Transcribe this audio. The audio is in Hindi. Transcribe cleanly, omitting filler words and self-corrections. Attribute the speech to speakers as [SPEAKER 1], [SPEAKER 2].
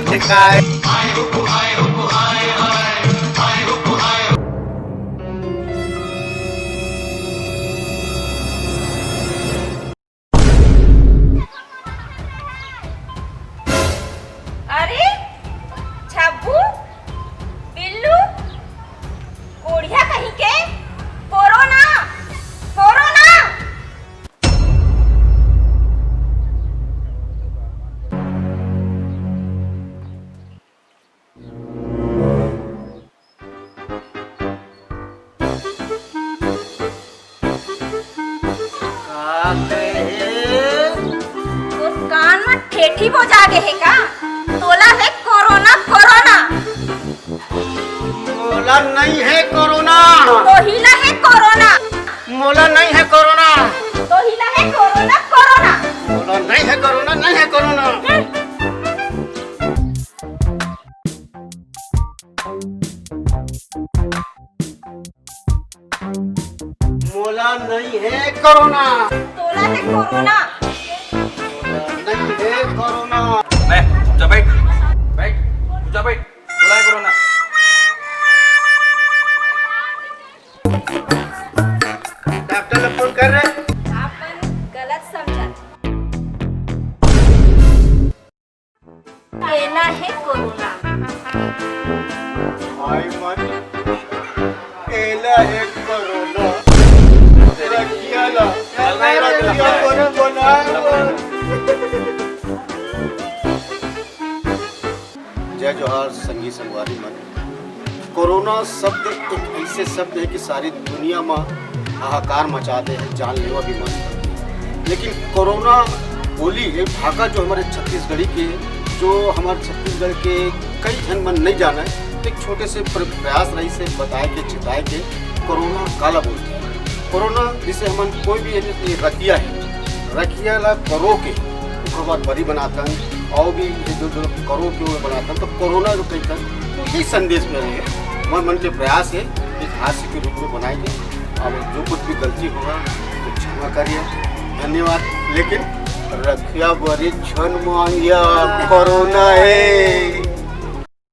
[SPEAKER 1] ठिकाए।
[SPEAKER 2] अरे छब्बू बिल्लू कोढ़िया कहीं के कोरोना कोरोना। तो कान में ठेठी बजा गे है का? तोला है कोरोना कोरोना।
[SPEAKER 1] मोला नहीं है कोरोना।
[SPEAKER 2] तो हिला है कोरोना।
[SPEAKER 1] मोला नहीं है कोरोना।
[SPEAKER 2] तो हिला है कोरोना कोरोना।
[SPEAKER 1] मोला नहीं है कोरोना, नहीं है कोरोना। मोला नहीं है कोरोना।
[SPEAKER 2] तोला है कोरोना।
[SPEAKER 1] नहीं है कोरोना।
[SPEAKER 3] जा बैठ बैठ जा बैठ। बोला है कोरोना।
[SPEAKER 1] डॉक्टर ने फोन कर रहे।
[SPEAKER 2] आपन गलत समझत। लेना है कोरोना।
[SPEAKER 1] आई मन एला है कोरोना। रखिया ला। रखिया कोरोना बोला। जय जोहार संगी संगवारी मन। कोरोना शब्द एक ऐसे शब्द है कि सारी दुनिया में हाहाकार मचा दे है, जानलेवा भी मत। लेकिन कोरोना बोली एक भाषा जो हमारे छत्तीसगढ़ी के, जो हमारे छत्तीसगढ़ के कई जन मन नहीं जाना है, एक छोटे से प्रयास रही से बताए के चिताए के कोरोना काला बोलते हैं। कोरोना जिसे हम कोई भी रखिया है, रखिया ला करो के उसके बाद बड़ी बनाता है और भी जो जो करो के वो बनाता है। तो कोरोना जो कहता है तो यही संदेश में रहे मन मन के प्रयास है एक हास्य के रूप में बनाएंगे। अब जो कुछ भी गलती होगा तो क्षमा करिए, धन्यवाद। लेकिन रखिया बड़ी क्षण मांगिया कोरोना है।